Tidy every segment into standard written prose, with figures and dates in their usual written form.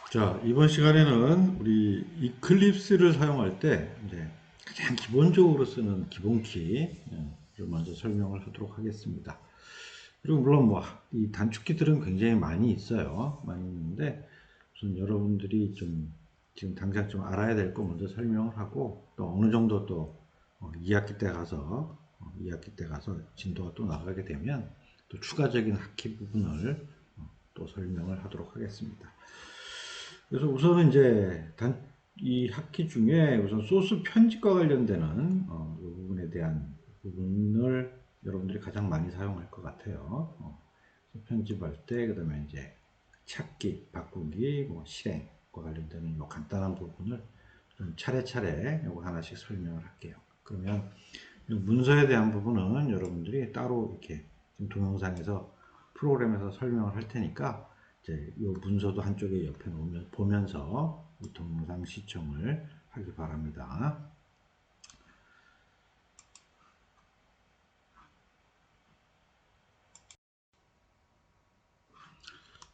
자, 이번 시간에는 우리 이클립스를 사용할 때 이제 가장 기본적으로 쓰는 기본키를 먼저 설명을 하도록 하겠습니다. 그리고 물론 뭐 이 단축키들은 굉장히 많이 있어요. 많이 있는데 우선 여러분들이 좀 지금 당장 좀 알아야 될 거 먼저 설명을 하고 또 어느 정도 또 2학기 때 가서 2학기 때 가서 진도가 또 나가게 되면 또 추가적인 학기 부분을 또 설명을 하도록 하겠습니다. 그래서 우선은 이제 이 학기 중에 우선 소스 편집과 관련되는 이 부분에 대한 부분을 여러분들이 가장 많이 사용할 것 같아요. 편집할 때, 그다음에 이제 찾기, 바꾸기, 뭐 실행과 관련되는 요 간단한 부분을 좀 차례차례 요거 하나씩 설명을 할게요. 그러면 문서에 대한 부분은 여러분들이 따로 이렇게 지금 동영상에서 프로그램에서 설명을 할 테니까 이제 이 문서도 한쪽에 옆에 놓으면 보면서 이 동영상 시청을 하기 바랍니다.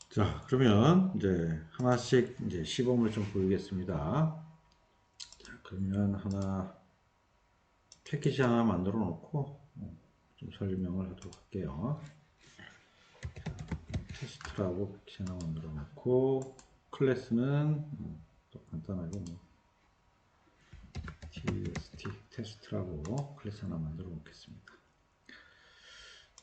자, 그러면 이제 하나씩 이제 시범을 좀 보이겠습니다. 자, 그러면 하나 패키지 하나 만들어 놓고 좀 설명을 하도록 할게요. 테스트라고 패키지 하나 만들어 놓고 클래스는 또 간단하게 뭐 tst 테스트라고 클래스 하나 만들어 놓겠습니다.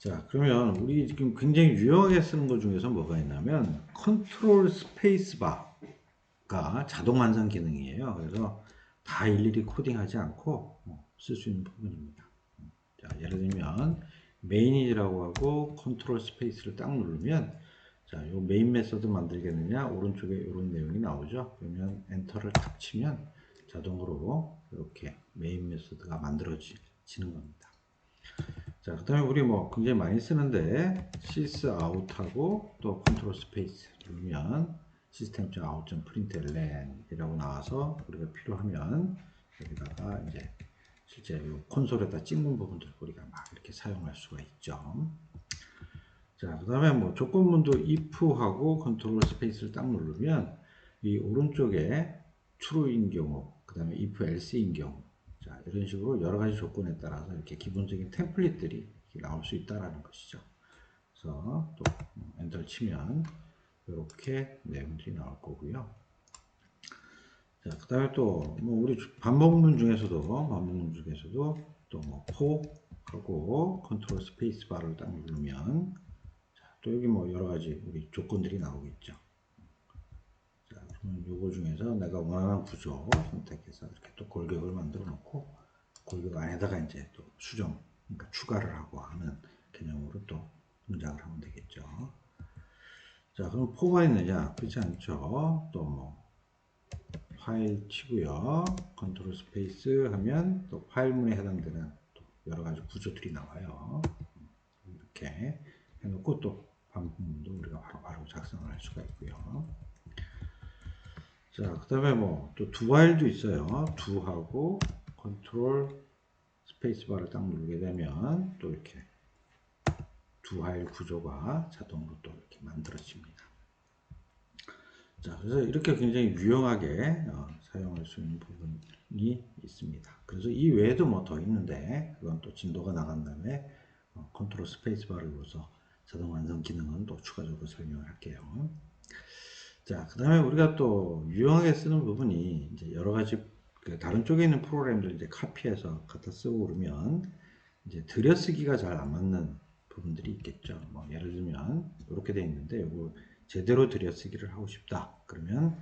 자, 그러면 우리 지금 굉장히 유용하게 쓰는 것 중에서 뭐가 있냐면 컨트롤 스페이스 바가 자동 완성 기능이에요. 그래서 다 일일이 코딩하지 않고 쓸 수 있는 부분입니다. 자, 예를 들면 메인이라고 하고 컨트롤 스페이스를 딱 누르면 자, 요 메인 메서드 만들겠느냐 오른쪽에 이런 내용이 나오죠. 그러면 엔터를 탁 치면 자동으로 이렇게 메인 메서드가 만들어지는 겁니다. 자, 그 다음에 우리 뭐 굉장히 많이 쓰는데 sys out하고 또 컨트롤 스페이스 누르면 system.out.println 이라고 나와서 우리가 필요하면 여기다가 이제 실제 이 콘솔에다 찍는 부분들 우리가 막 이렇게 사용할 수가 있죠. 자, 그 다음에 뭐 조건문도 if하고 컨트롤 스페이스를 딱 누르면 이 오른쪽에 true인 경우, 그 다음에 if else인 경우, 자, 이런 식으로 여러 가지 조건에 따라서 이렇게 기본적인 템플릿들이 이렇게 나올 수 있다라는 것이죠. 그래서 또 엔터를 치면 이렇게 내용들이 나올 거고요. 자, 그 다음에 또 뭐 우리 반복문 중에서도 또 뭐 포하고 컨트롤 스페이스 바를 딱 누르면 또 여기 뭐 여러 가지 우리 조건들이 나오겠죠. 자, 그러면 요거 중에서 내가 원하는 구조 선택해서 이렇게 또 골격을 만들어 놓고 골격 안에다가 이제 또 수정, 그러니까 추가를 하고 하는 개념으로 또 동작을 하면 되겠죠. 자, 그럼 포가 있느냐? 그렇지 않죠. 또 뭐 파일 치고요. 컨트롤 스페이스 하면 또 파일문에 해당되는 또 여러 가지 구조들이 나와요. 이렇게 해놓고 또 반복문도 우리가 바로 작성을 할 수가 있고요. 자, 그 다음에 뭐 또 두 파일도 있어요. 두하고 컨트롤 스페이스바를 딱 누르게 되면 또 이렇게 두 파일 구조가 자동으로 또 이렇게 만들어집니다. 자, 그래서 이렇게 굉장히 유용하게 사용할 수 있는 부분이 있습니다. 그래서 이 외에도 뭐 더 있는데 그건 또 진도가 나간 다음에 컨트롤 스페이스바를 눌러서 자동 완성 기능은 또 추가적으로 설명을 할게요. 자, 그 다음에 우리가 또 유용하게 쓰는 부분이 이제 여러 가지 그 다른 쪽에 있는 프로그램들 이제 카피해서 갖다 쓰고 그러면 이제 들여쓰기가 잘 안 맞는 부분들이 있겠죠. 뭐 예를 들면 이렇게 되어 있는데 이거 제대로 들여쓰기를 하고 싶다. 그러면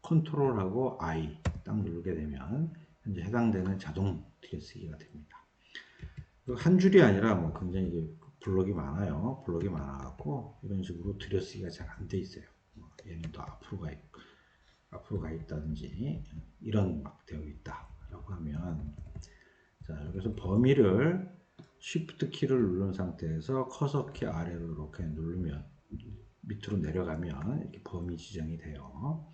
컨트롤하고 I 딱 누르게 되면 현재 해당되는 자동 들여쓰기가 됩니다. 한 줄이 아니라 뭐 굉장히 블록이 많아요. 블록이 많아갖고 이런 식으로 들여쓰기가 잘 안 돼 있어요. 얘는 또 앞으로 가 있다든지 이런 막 되어 있다라고 하면 자, 여기서 범위를 Shift 키를 누른 상태에서 커서 키 아래로 이렇게 누르면 밑으로 내려가면 이렇게 범위 지정이 돼요.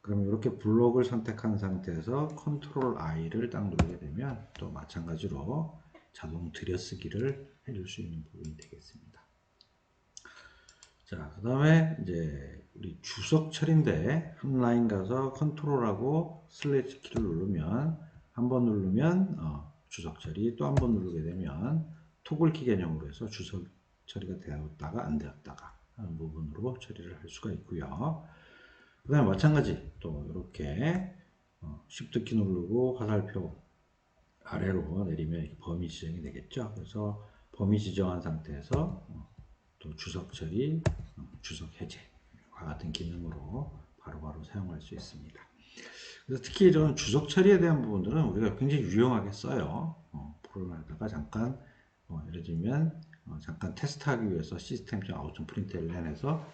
그러면 이렇게 블록을 선택한 상태에서 컨트롤 I를 딱 누르게 되면 또 마찬가지로 자동 들여쓰기를 해줄 수 있는 부분이 되겠습니다. 자, 그 다음에 이제 우리 주석 처리인데 한 라인 가서 컨트롤하고 슬래시 키를 누르면 한 번 누르면 주석 처리, 또 한 번 누르게 되면 토글 키 개념으로 해서 주석 처리가 되었다가 안 되었다가 하는 부분으로 처리를 할 수가 있고요. 그 다음에 마찬가지 또 이렇게 Shift 키 누르고 화살표 아래로 내리면 범위 지정이 되겠죠. 그래서 범위 지정한 상태에서 또 주석 처리, 주석 해제와 같은 기능으로 바로바로 사용할 수 있습니다. 그래서 특히 이런 주석 처리에 대한 부분들은 우리가 굉장히 유용하게 써요. 프로그램에다가 잠깐 예를 들면 잠깐 테스트하기 위해서 system.out.println에서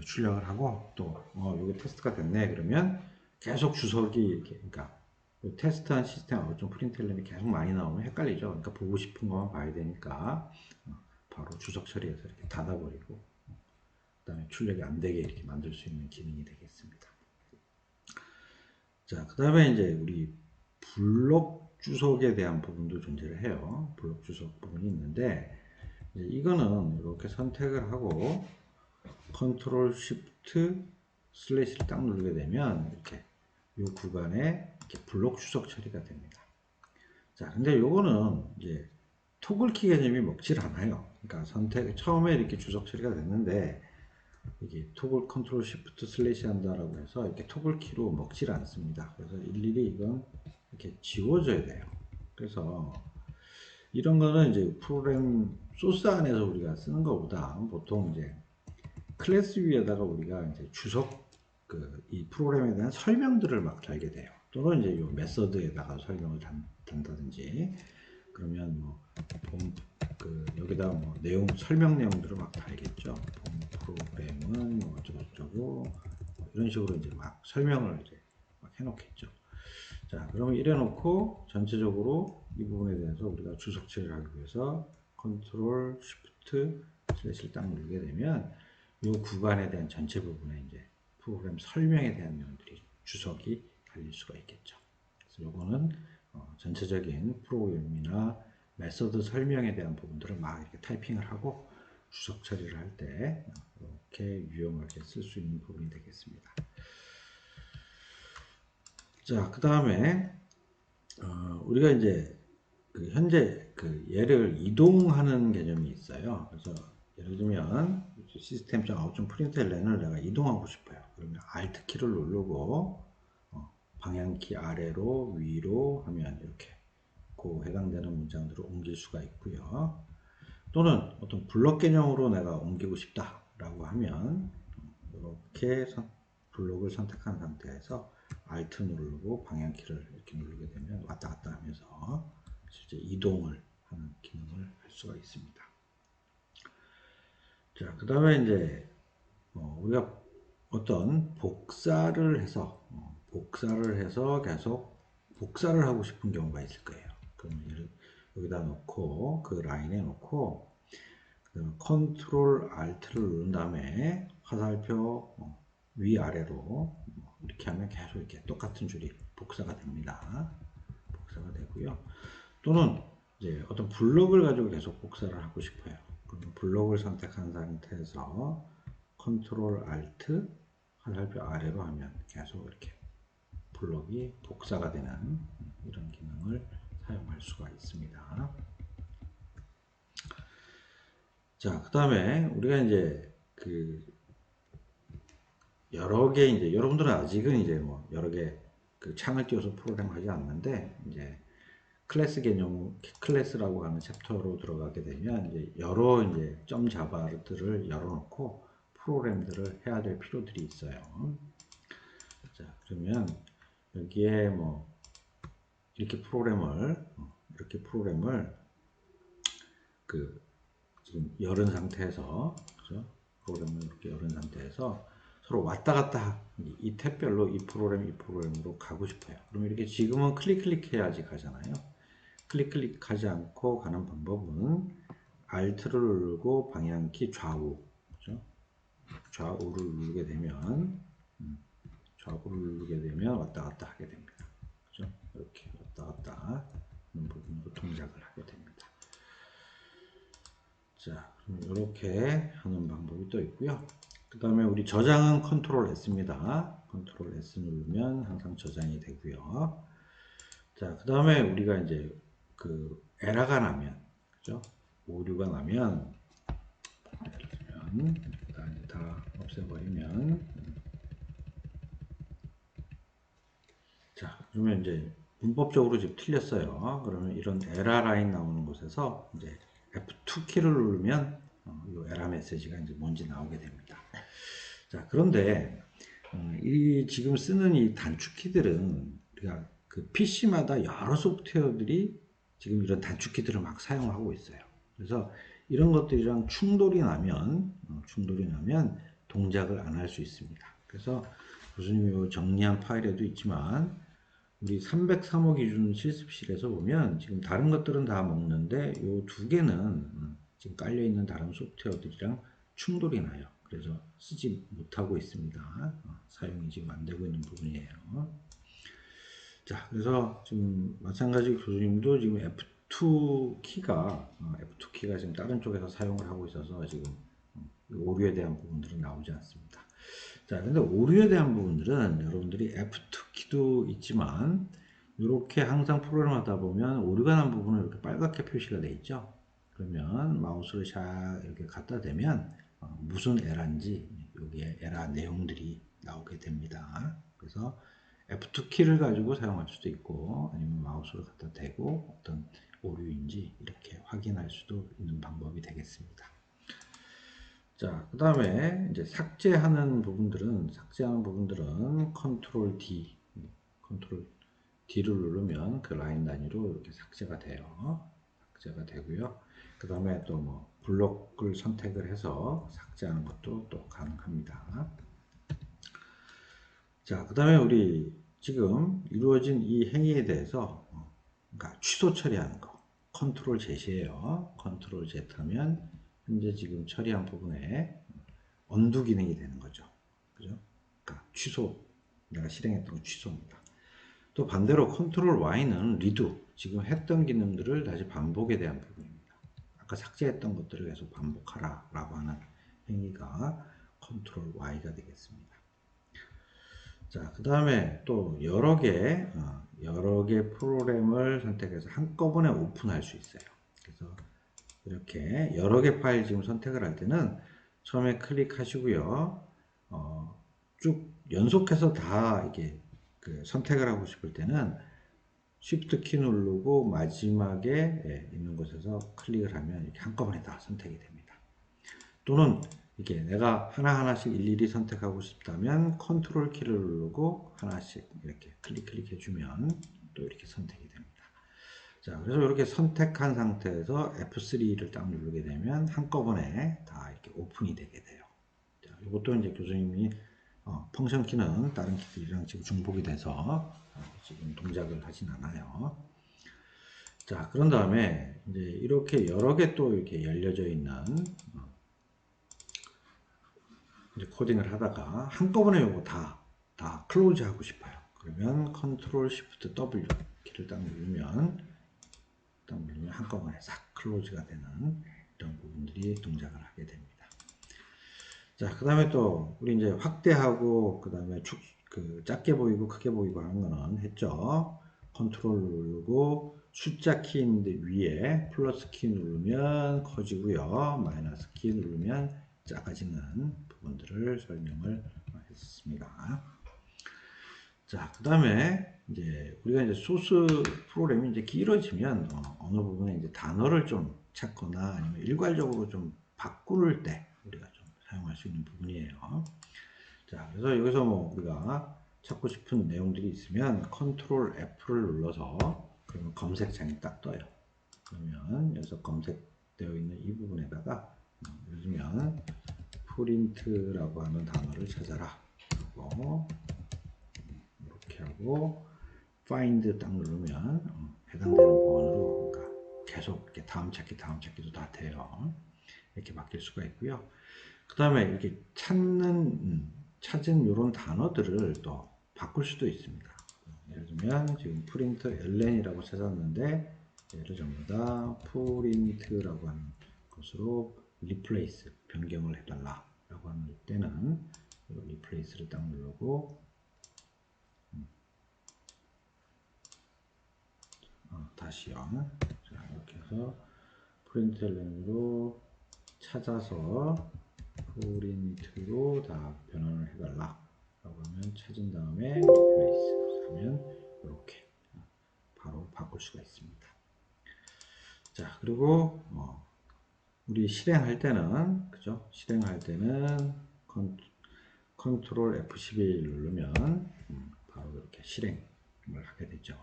출력을 하고 또 이게 테스트가 됐네 그러면 계속 주석이 이렇게 그러니까 테스트한 시스템 out.println이 계속 많이 나오면 헷갈리죠. 그러니까 보고 싶은 것만 봐야 되니까 바로 주석 처리해서 이렇게 닫아버리고 그 다음에 출력이 안 되게 이렇게 만들 수 있는 기능이 되겠습니다. 자, 그 다음에 이제 우리 블록 주석에 대한 부분도 존재를 해요. 블록 주석 부분이 있는데 이거는 이렇게 선택을 하고 컨트롤 쉬프트 슬래시를 딱 누르게 되면 이렇게 이 구간에 이렇게 블록 주석 처리가 됩니다. 자, 근데 요거는 이제 토글 키 개념이 먹질 않아요. 그러니까 처음에 이렇게 주석 처리가 됐는데 이게 토글 컨트롤 쉬프트 슬래시 한다라고 해서 이렇게 토글 키로 먹질 않습니다. 그래서 일일이 이건 이렇게 지워져야 돼요. 그래서 이런 거는 이제 프로그램 소스 안에서 우리가 쓰는 것보다 보통 이제 클래스 위에다가 우리가 이제 주석 이 프로그램에 대한 설명들을 막 달게 돼요. 또는 이제 이 메서드에다가 설명을 단다든지 그러면 뭐 여기다 뭐 설명 내용들을 막 달겠죠. 본 프로그램은 뭐 어쩌고저쩌고 뭐 이런 식으로 이제 막 설명을 이제 막 해놓겠죠. 자, 그러면 이래놓고 전체적으로 이 부분에 대해서 우리가 주석 처리를 하기 위해서 컨트롤 쉬프트 슬래시를 딱 누르게 되면 이 구간에 대한 전체 부분에 이제 프로그램 설명에 대한 내용들이 주석이 달릴 수가 있겠죠. 그래서 요거는 전체적인 프로그램이나 메서드 설명에 대한 부분들을 막 이렇게 타이핑을 하고 주석 처리를 할 때 이렇게 유용하게 쓸 수 있는 부분이 되겠습니다. 자, 그 다음에 우리가 이제 현재 얘를 이동하는 개념이 있어요. 그래서 예를 들면 system.out.println을 내가 이동하고 싶어요. 그러면 Alt 키를 누르고 방향키 아래로 위로 하면 이렇게 그 해당되는 문장들을 옮길 수가 있고요. 또는 어떤 블록 개념으로 내가 옮기고 싶다라고 하면 이렇게 블록을 선택한 상태에서 Alt 누르고 방향키를 이렇게 누르게 되면 왔다 갔다 하면서 실제 이동을 하는 기능을 할 수가 있습니다. 자, 그 다음에 이제 우리가 어떤 복사를 해서 계속 복사를 하고 싶은 경우가 있을 거예요. 그러면 여기다 놓고 그 라인에 놓고 컨트롤 Alt를 누른 다음에 화살표 위아래로 이렇게 하면 계속 이렇게 똑같은 줄이 복사가 됩니다. 복사가 되고요. 또는 이제 어떤 블록을 가지고 계속 복사를 하고 싶어요. 그러면 블록을 선택한 상태에서 컨트롤 Alt 화살표 아래로 하면 계속 이렇게 블록이 복사가 되는 이런 기능을 사용할 수가 있습니다. 자, 그 다음에 우리가 이제 여러 개 이제 여러분들은 아직은 이제 뭐 여러 개 창을 띄워서 프로그램 하지 않는데 이제 클래스라고 하는 챕터로 들어가게 되면 이제 여러 이제 점 자바들을 열어놓고 프로그램들을 해야 될 필요들이 있어요. 자, 그러면 여기에 뭐 이렇게 프로그램을 지금 열은 상태에서 그죠? 프로그램을 이렇게 열은 상태에서 서로 왔다 갔다 이 탭별로 이 프로그램으로 가고 싶어요. 그럼 이렇게 지금은 클릭해야지 가잖아요. 클릭하지 않고 가는 방법은 Alt를 누르고 방향키 좌우, 그죠? 좌우를 누르게 되면 왔다 갔다 하게 됩니다. 그죠? 이렇게 왔다 갔다 하는 부분으로 동작을 하게 됩니다. 자, 그럼 이렇게 하는 방법이 또 있고요. 그 다음에 우리 저장은 컨트롤 S입니다. 컨트롤 S 누르면 항상 저장이 되고요. 자, 그 다음에 우리가 이제 그 에러가 나면, 그죠? 오류가 나면, 예를 들면, 다 없애버리면, 자, 그러면 이제 문법적으로 지금 틀렸어요. 그러면 이런 에러 라인 나오는 곳에서 이제 F2 키를 누르면 이 에러 메시지가 이제 뭔지 나오게 됩니다. 자, 그런데 이 지금 쓰는 이 단축키들은 우리가 그 PC마다 여러 소프트웨어들이 지금 이런 단축키들을 막 사용하고 있어요. 그래서 이런 것들이랑 충돌이 나면 동작을 안 할 수 있습니다. 그래서 교수님이 정리한 파일에도 있지만 우리 303호 기준 실습실에서 보면 지금 다른 것들은 다 먹는데 이 두 개는 지금 깔려 있는 다른 소프트웨어들이랑 충돌이 나요. 그래서 쓰지 못하고 있습니다. 사용이 지금 안 되고 있는 부분이에요. 자, 그래서 지금 마찬가지 교수님도 지금 F2 키가 지금 다른 쪽에서 사용을 하고 있어서 지금 오류에 대한 부분들은 나오지 않습니다. 자, 근데 오류에 대한 부분들은 여러분들이 F2 키도 있지만 이렇게 항상 프로그램 하다 보면 오류가 난 부분은 이렇게 빨갛게 표시가 돼 있죠. 그러면 마우스를 샥 이렇게 갖다 대면 무슨 에러인지 여기에 에러 내용들이 나오게 됩니다. 그래서 F2 키를 가지고 사용할 수도 있고 아니면 마우스를 갖다 대고 어떤 오류인지 이렇게 확인할 수도 있는 방법이 되겠습니다. 자, 그 다음에 이제 삭제하는 부분들은 컨트롤 D를 누르면 그 라인 단위로 이렇게 삭제가 돼요. 삭제가 되고요. 그 다음에 또 뭐 블록을 선택을 해서 삭제하는 것도 또 가능합니다. 자, 그 다음에 우리 지금 이루어진 이 행위에 대해서 그러니까 취소 처리하는 거 컨트롤 Z예요. 컨트롤 Z 하면 현재 지금 처리한 부분에 언두 기능이 되는 거죠. 그죠? 그러니까 취소, 내가 실행했던 거 취소입니다. 또 반대로 컨트롤 Y는 리두, 지금 했던 기능들을 다시 반복에 대한 부분입니다. 아까 삭제했던 것들을 계속 반복하라 라고 하는 행위가 컨트롤 Y가 되겠습니다. 자, 그 다음에 또 여러 개 프로그램을 선택해서 한꺼번에 오픈할 수 있어요. 그래서 이렇게 여러 개 파일 지금 선택을 할 때는 처음에 클릭하시고요. 쭉 연속해서 다 이게 그 선택을 하고 싶을 때는 Shift 키 누르고 마지막에 있는 곳에서 클릭을 하면 이렇게 한꺼번에 다 선택이 됩니다. 또는 이게 내가 하나하나씩 일일이 선택하고 싶다면 컨트롤 키를 누르고 하나씩 이렇게 클릭해 주면 또 이렇게 선택이 됩니다. 자, 그래서 이렇게 선택한 상태에서 F3를 딱 누르게 되면 한꺼번에 다 이렇게 오픈이 되게 돼요. 자, 이것도 이제 교수님이 펑션 키는 다른 키들이랑 지금 중복이 돼서 지금 동작을 하진 않아요. 자, 그런 다음에 이제 이렇게 여러 개 또 이렇게 열려져 있는 이제 코딩을 하다가 한꺼번에 요거 다 클로즈 하고 싶어요. 그러면 컨트롤 시프트 W 키를 딱 누르면 한꺼번에 싹 클로즈가 되는 이런 부분들이 동작을 하게 됩니다. 자, 그 다음에 또 우리 이제 확대하고 그 다음에 작게 보이고 크게 보이고 하는 거는 했죠. 컨트롤 누르고 숫자 키인데 위에 플러스 키 누르면 커지고요. 마이너스 키 누르면 작아지는 부분들을 설명을 했습니다. 자, 그 다음에 이제 우리가 이제 소스 프로그램이 이제 길어지면 어느 부분에 이제 단어를 좀 찾거나 아니면 일괄적으로 좀 바꿀 때 우리가 좀 사용할 수 있는 부분이에요. 자, 그래서 여기서 뭐 우리가 찾고 싶은 내용들이 있으면 컨트롤 F를 눌러서 그러면 검색창이 딱 떠요. 그러면 여기서 검색되어 있는 이 부분에다가 예를 들면 프린트라고 하는 단어를 찾아라 하고 이렇게 하고 find 딱 누르면 해당되는 부분으로 그러니까 계속 이렇게 다음 찾기도 다 돼요. 이렇게 바뀔 수가 있고요. 그 다음에 이렇게 찾은 이런 단어들을 또 바꿀 수도 있습니다. 예를 들면 지금 프린트 ln이라고 찾았는데 얘를 전부 다 프린트라고 하는 것으로 replace 변경을 해달라 라고 할 때는 리플레이스를 딱 누르고 다시요. 자, 이렇게 해서 프린트 랭으로 찾아서 프린트로 다 변환을 해달라 라고 하면 찾은 다음에 리플레이스 하면 이렇게 바로 바꿀 수가 있습니다. 자, 그리고 우리 실행할 때는 그죠? 실행할 때는 컨트롤 F11 누르면 바로 이렇게 실행을 하게 되죠.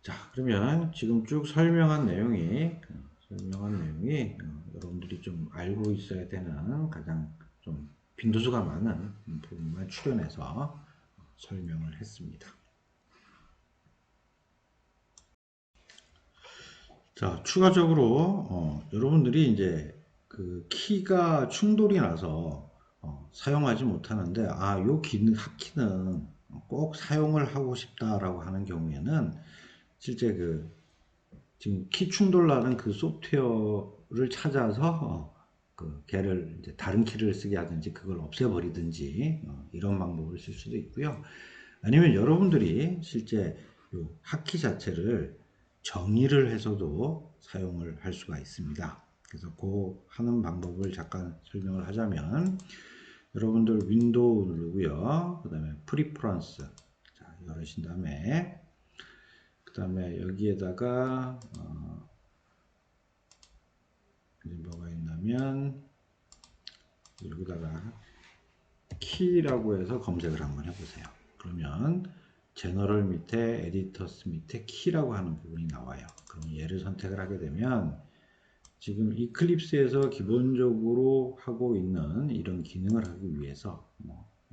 자, 그러면 지금 쭉 설명한 내용이 여러분들이 좀 알고 있어야 되는 가장 좀 빈도수가 많은 부분만 추려내서 설명을 했습니다. 자, 추가적으로 여러분들이 이제 그 키가 충돌이 나서 사용하지 못하는데 요 핫키는 꼭 사용을 하고 싶다라고 하는 경우에는 실제 지금 키 충돌 나는 그 소프트웨어를 찾아서 걔를 이제 다른 키를 쓰게 하든지 그걸 없애버리든지 이런 방법을 쓸 수도 있고요. 아니면 여러분들이 실제 요 핫키 자체를 정의를 해서도 사용을 할 수가 있습니다. 그래서 그 하는 방법을 잠깐 설명을 하자면 여러분들 윈도우 누르고요. 그 다음에 프리퍼런스 자, 열으신 다음에 그 다음에 여기에다가 뭐가 있냐면 여기다가 키라고 해서 검색을 한번 해보세요. 그러면 제너럴 밑에 에디터스 밑에 키라고 하는 부분이 나와요. 그럼 얘를 선택을 하게 되면 지금 이클립스에서 기본적으로 하고 있는 이런 기능을 하기 위해서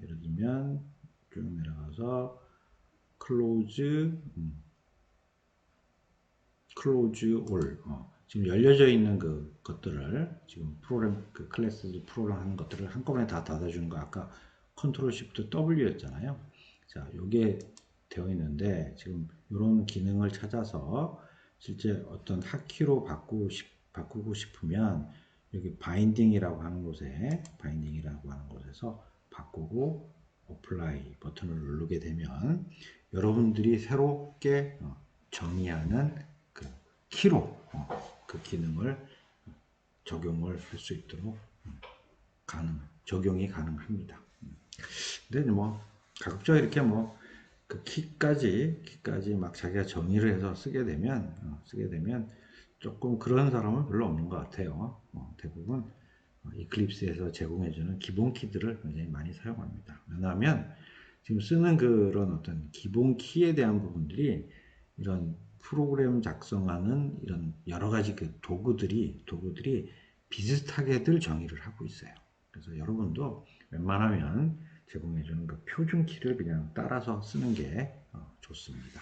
예를 들면 쭉 내려가서 클로즈 all 지금 열려져 있는 것들을 지금 프로그램 클래스 프로그램 하는 것들을 한꺼번에 다 닫아주는 거 아까 컨트롤 시프트 W였잖아요. 자, 요게 되어 있는데 지금 이런 기능을 찾아서 실제 어떤 핫키로 바꾸고 싶으면 여기 바인딩이라고 하는 곳에서 바꾸고 어플라이 버튼을 누르게 되면 여러분들이 새롭게 정의하는 키로 그 기능을 적용을 할 수 있도록 적용이 가능합니다. 근데 가급적 이렇게 그 키까지 막 자기가 정의를 해서 쓰게 되면 조금 그런 사람은 별로 없는 것 같아요. 대부분 이클립스에서 제공해주는 기본 키들을 굉장히 많이 사용합니다. 왜냐하면 지금 쓰는 그런 어떤 기본 키에 대한 부분들이 이런 프로그램 작성하는 이런 여러 가지 도구들이 비슷하게들 정의를 하고 있어요. 그래서 여러분도 웬만하면 제공해주는 그 표준 키를 그냥 따라서 쓰는 게 좋습니다.